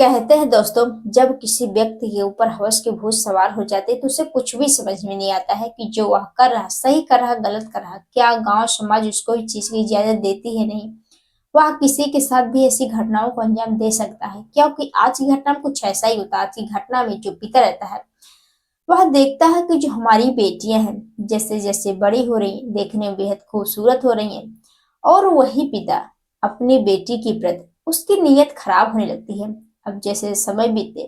कहते हैं दोस्तों, जब किसी व्यक्ति के ऊपर हवस के भूत सवार हो जाते हैं तो उसे कुछ भी समझ में नहीं आता है कि जो वह कर रहा सही कर रहा गलत कर रहा। क्या गांव समाज उसको इस चीज की इजाजत देती है? नहीं। वह किसी के साथ भी ऐसी घटनाओं को अंजाम दे सकता है, क्योंकि आज की घटना में कुछ ऐसा ही होता है। आज की घटना में जो पिता रहता है वह देखता है कि जो हमारी बेटियां हैं जैसे जैसे बड़ी हो रही हैं, देखने में बेहद खूबसूरत हो रही हैं, और वही पिता अपनी बेटी की प्रति उसकी नीयत खराब होने लगती है। अब जैसे समय बीते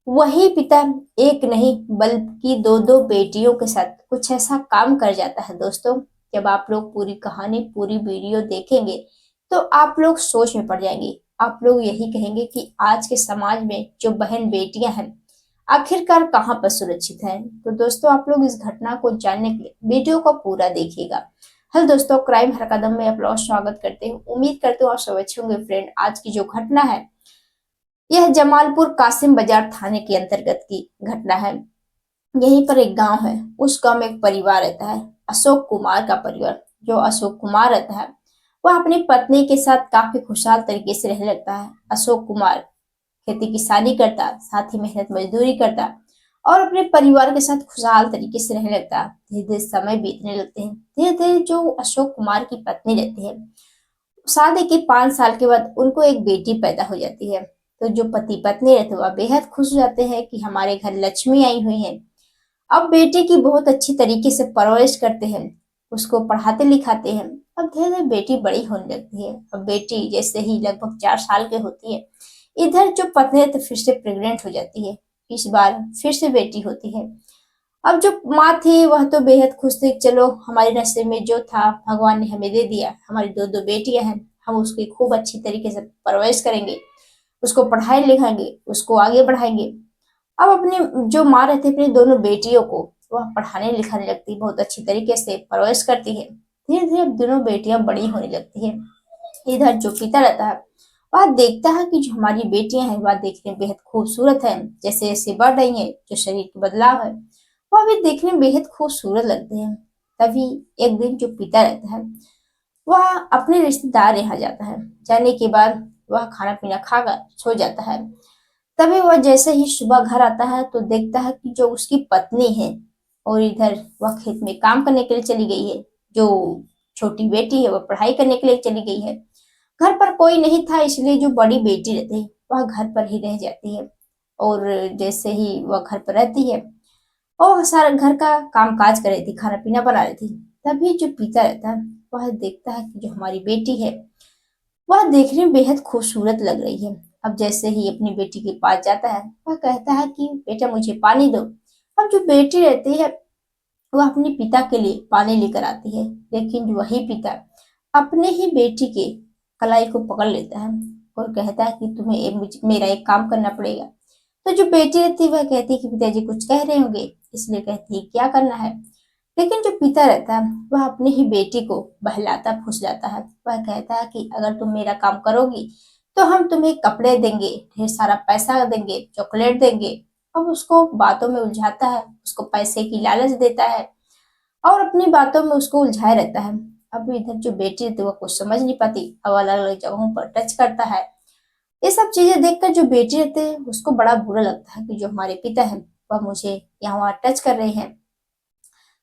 वही पिता एक नहीं बल्कि दो दो बेटियों के साथ कुछ ऐसा काम कर जाता है। दोस्तों, जब आप लोग पूरी कहानी पूरी वीडियो देखेंगे तो आप लोग सोच में पड़ जाएंगे। आप लोग यही कहेंगे कि आज के समाज में जो बहन बेटियां हैं आखिरकार कहाँ पर सुरक्षित हैं। तो दोस्तों, आप लोग इस घटना को जानने के लिए वीडियो को पूरा देखिएगा। हेलो दोस्तों, क्राइम हर कदम में आप लोग स्वागत करते हैं। उम्मीद करते हो आप सब अच्छे होंगे। फ्रेंड, आज की जो घटना है यह जमालपुर कासिम बाजार थाने के अंतर्गत की घटना है। यहीं पर एक गांव है, उस गांव में एक परिवार रहता है, अशोक कुमार का परिवार। जो अशोक कुमार रहता है वह अपनी पत्नी के साथ काफी खुशहाल तरीके से रहने लगता है। अशोक कुमार खेती किसानी करता, साथ ही मेहनत मजदूरी करता और अपने परिवार के साथ खुशहाल तरीके से रहने लगता। धीरे धीरे समय बीतने लगते हैं। धीरे धीरे जो अशोक कुमार की पत्नी रहती है, शादी के 5 साल के बाद उनको एक बेटी पैदा हो जाती है। तो जो पति पत्नी रहते हैं वह बेहद खुश हो जाते हैं कि हमारे घर लक्ष्मी आई हुई है। अब बेटी की बहुत अच्छी तरीके से परवरिश करते हैं, उसको पढ़ाते लिखाते हैं। अब धीरे धीरे बेटी बड़ी होने लगती है। अब बेटी जैसे ही लगभग 4 साल की होती है, इधर जो पत्नी है तो फिर से प्रेग्नेंट हो जाती है। इस बार फिर से बेटी होती है। अब जो माँ थी वह तो बेहद खुश थी, चलो हमारे नसीब में जो था भगवान ने हमें दे दिया, हमारी दो दो बेटियां हैं, हम उसकी खूब अच्छी तरीके से परवरिश करेंगे, उसको पढ़ाई लिखाएंगे, उसको आगे बढ़ाएंगे। अब अपनी जो माँ रहती है अपनी दोनों बेटियों को वह पढ़ाने लिखाने लगती है, बहुत अच्छी तरीके से परवरिश करती है। धीरे धीरे अब दोनों बेटियां बड़ी होने लगती है। इधर जो पिता रहता है वह देखता है कि जो हमारी बेटियां हैं वह देखने में बेहद खूबसूरत है, जैसे जैसे बढ़ रही हैं, जो शरीर के बदलाव है वह भी देखने में बेहद खूबसूरत लगते हैं। तभी एक दिन जो पिता रहता है वह अपने रिश्तेदार यहाँ जाता है। जाने के बाद वह खाना पीना खाकर सो जाता है। तभी वह जैसे ही सुबह घर आता है तो देखता है कि जो उसकी पत्नी है और इधर वह खेत में काम करने के लिए चली गई है। जो छोटी बेटी है वह पढ़ाई करने के लिए चली गई है। घर पर कोई नहीं था, इसलिए जो बड़ी बेटी रहती है वह घर पर ही रह जाती है। और जैसे ही वह घर पर रहती है और सारा घर का काम काज कर रही थी, खाना पीना बना रही थी, तभी जो पिता रहता है वह देखता है कि जो हमारी बेटी है वह देखने में बेहद खूबसूरत लग रही है। अब जैसे ही अपनी बेटी के पास जाता है वह कहता है कि बेटा मुझे पानी दो। अब जो बेटी रहती है वह अपने पिता के लिए पानी लेकर आती है, लेकिन वही पिता अपने ही बेटी के कलाई को पकड़ लेता है और कहता है कि तुम्हें मेरा एक काम करना पड़ेगा। तो जो बेटी रहती है वह कहती है कि पिताजी कुछ कह रहे होंगे, इसलिए कहती है क्या करना है। लेकिन जो पिता रहता है वह अपनी ही बेटी को बहलाता फुसलाता है। वह कहता है कि अगर तुम मेरा काम करोगी तो हम तुम्हें कपड़े देंगे, ढेर सारा पैसा देंगे, चॉकलेट देंगे। अब उसको बातों में उलझाता है, उसको पैसे की लालच देता है और अपनी बातों में उसको उलझाए रहता है। अब इधर जो बेटी रहती है वह कुछ समझ नहीं पाती, अब अलग अलग जगहों पर टच करता है। ये सब चीजें देखकर जो बेटी रहती है उसको बड़ा बुरा लगता है कि जो हमारे पिता है वह मुझे यहाँ वहाँ टच कर रहे हैं।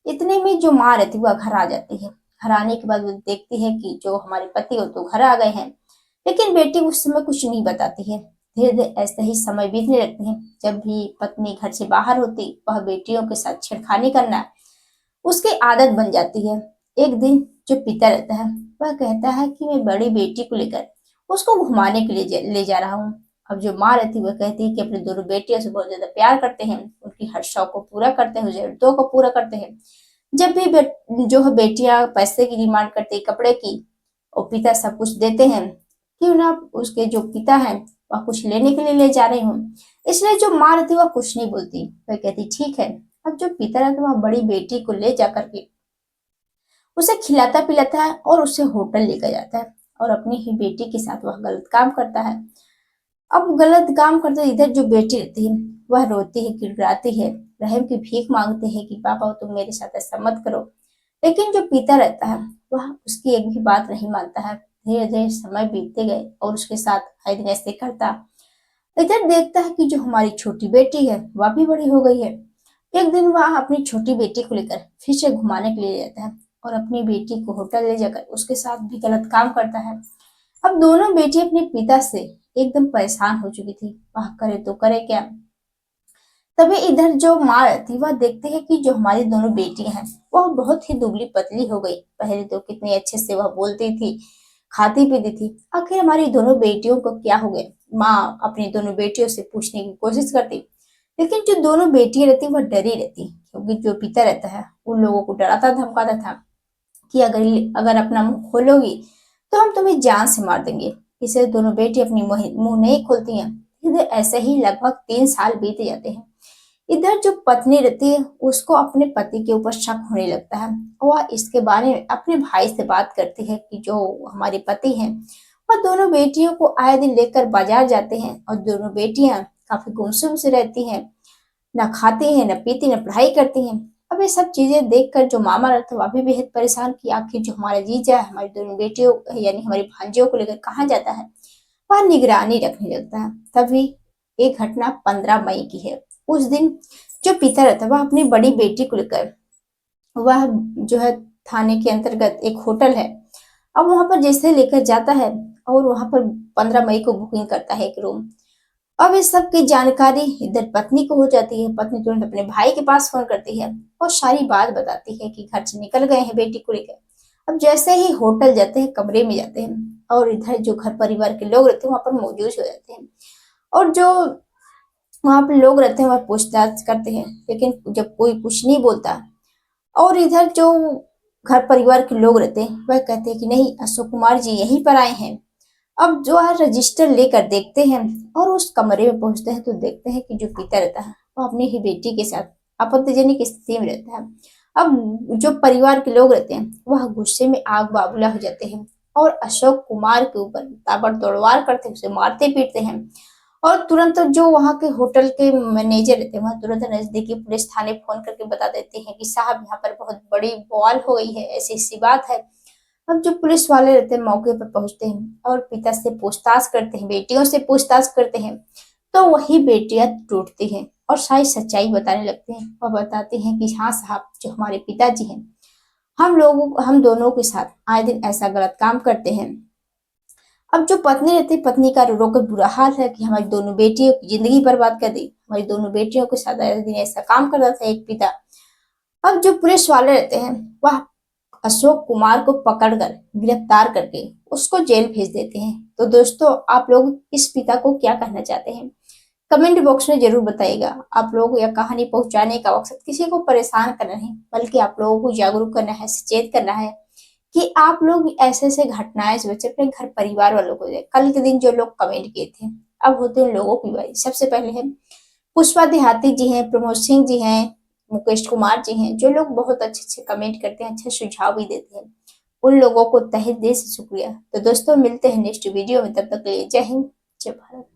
इतने में जो माँ रहती है वह घर आ जाती है। घर आने के बाद वो देखती है कि जो हमारे पति हो तो घर आ गए हैं, लेकिन बेटी उस समय कुछ नहीं बताती है। धीरे धीरे ऐसे ही समय बीतने लगते हैं। जब भी पत्नी घर से बाहर होती वह बेटियों के साथ छेड़खानी करना उसकी आदत बन जाती है। एक दिन जो पिता रहता है वह कहता है कि मैं बड़ी बेटी को लेकर उसको घुमाने के लिए ले जा रहा हूँ। अब जो माँ रहती है वह कहती है कि अपनी दोनों बेटियों से बहुत ज्यादा प्यार करते हैं, उनकी हर शौक को पूरा करते हैं, जरूरतों को पूरा करते हैं। जब भी जो है बेटियां पैसे की डिमांड करती है, कपड़े की, और पिता सब कुछ देते हैं। क्यों ना उसके जो पिता हैं वह कुछ लेने के लिए ले जा रहे हूँ। इसलिए जो माँ रहती है वह कुछ नहीं बोलती, वह कहती ठीक है। अब जो पिता रहता है वह बड़ी बेटी को ले जा करके उसे खिलाता पिलाता है और उसे होटल लेकर जाता है और अपनी ही बेटी के साथ वह गलत काम करता है। अब गलत काम करते इधर जो बेटी रहती है वह रोती है, गिड़गिड़ाती है, रहम की भीख मांगते हैं कि पापा तुम मेरे साथ ऐसा मत करो। लेकिन जो पिता रहता है वह उसकी एक भी बात नहीं मानता है। धीरे धीरे समय बीतते गए और उसके साथ हर दिन ऐसे करता। इधर देखता है कि जो हमारी छोटी बेटी है वह भी बड़ी हो गई है। एक दिन वह अपनी छोटी बेटी को लेकर फिर से घुमाने के लिए जाता है और अपनी बेटी को होटल ले जाकर उसके साथ भी गलत काम करता है। अब दोनों बेटी अपने पिता से एकदम परेशान हो चुकी थी, वह करे तो करे क्या। तभी इधर जो माँ रहती वह देखती है कि जो हमारी दोनों बेटियां हैं वह बहुत ही दुबली पतली हो गई। पहले तो कितने अच्छे से वह बोलती थी, खाती पीती थी, आखिर हमारी दोनों बेटियों को क्या हो गया। माँ अपनी दोनों बेटियों से पूछने की कोशिश करती, लेकिन जो दोनों बेटियां रहती वह डरी रहती, क्योंकि जो पिता रहता है उन लोगों को डराता धमकाता था कि अगर अगर अपना मुंह खोलोगी तो हम तुम्हें जान से मार देंगे। इसे दोनों बेटी अपनी मुंह नहीं खोलती हैं। इधर ऐसे ही लगभग 3 साल बीत जाते हैं। इधर जो पत्नी रहती है उसको अपने पति के ऊपर शक होने लगता है। वह इसके बारे में अपने भाई से बात करती है कि जो हमारे पति हैं वह दोनों बेटियों को आए दिन लेकर बाजार जाते हैं और दोनों बेटियां काफी गुमसुम से रहती हैं, ना खाती हैं, ना पीती, ना पढ़ाई करती हैं। अब ये सब चीजें देखकर जो मामा रहता है वह भी बेहद परेशान कि आखिर जो हमारा जीजा है हमारी दोनों बेटियों यानी हमारी भांजियों को लेकर कहाँ जाता है। वह निगरानी रखने लगता है। तभी एक घटना 15 मई की है। उस दिन जो पिता रहता है वह अपनी बड़ी बेटी को लेकर वह जो है थाने के अंतर्गत एक होटल है, अब वहां पर जैसे लेकर जाता है और वहां पर 15 मई को बुकिंग करता है एक रूम। अब इस सब की जानकारी इधर पत्नी को हो जाती है। पत्नी तुरंत अपने भाई के पास फोन करती है और सारी बात बताती है कि घर से निकल गए हैं बेटी को लेकर। अब जैसे ही होटल जाते हैं, कमरे में जाते हैं और इधर जो घर परिवार के लोग रहते हैं वहां पर मौजूद हो जाते हैं और जो वहां पर लोग रहते हैं वह पूछताछ करते हैं, लेकिन जब कोई कुछ नहीं बोलता और इधर जो घर परिवार के लोग रहते हैं वह कहते हैं कि नहीं, अशोक कुमार जी यहीं पर आए हैं। अब जो है रजिस्टर लेकर देखते हैं और उस कमरे में पहुंचते हैं तो देखते हैं कि जो पिता रहता है वो अपनी ही बेटी के साथ आपत्तिजनक स्थिति में रहता है। अब जो परिवार के लोग रहते हैं वह गुस्से में आग बाबूला हो जाते हैं और अशोक कुमार के ऊपर ताबड़तोड़ वार करते हैं, उसे मारते पीटते हैं। और तुरंत जो वहां के होटल के मैनेजर रहते हैं वह तुरंत नजदीकी पुलिस थाने फोन करके बता देते हैं कि साहब यहाँ पर बहुत बड़ी बवाल हो गई है, ऐसी ऐसी बात है। अब जो पुलिस वाले रहते हैं मौके पर पहुंचते हैं और पिता से पूछताछ करते हैं, बेटियों से पूछताछ करते हैं, तो वही बेटियां टूटती हैं और सारी सच्चाई बताने लगते हैं और बताते हैं कि हाँ साहब, जो हमारे पिताजी हैं हम दोनों के साथ आए दिन ऐसा गलत काम करते हैं। अब जो पत्नी रहती है पत्नी का रो रो कर बुरा हाल है कि हमारी दोनों बेटियों की जिंदगी बर्बाद कर दी, हमारी दोनों बेटियों के साथ आए दिन ऐसा काम कर रहा था एक पिता। अब जो पुलिस वाले रहते हैं वह अशोक कुमार को पकड़कर गिरफ्तार करके उसको जेल भेज देते हैं। तो दोस्तों, आप लोग इस पिता को क्या कहना चाहते हैं कमेंट बॉक्स में जरूर बताइएगा। आप लोग यह कहानी पहुंचाने का मकसद किसी को परेशान करना नहीं, बल्कि आप लोगों को जागरूक करना है, सचेत करना है कि आप लोग ऐसे ऐसे घटनाएं से बचे, अपने घर परिवार वालों को दे। कल के दिन जो लोग कमेंट किए थे अब होते उन लोगों की बारी। सबसे पहले है पुष्पा देहाती जी हैं, प्रमोद सिंह जी हैं, मुकेश कुमार जी हैं, जो लोग बहुत अच्छे अच्छे कमेंट करते हैं, अच्छे सुझाव भी देते हैं। उन लोगों को तहे दिल से शुक्रिया। तो दोस्तों, मिलते हैं नेक्स्ट वीडियो में, तब तक के लिए जय हिंद, जय भारत।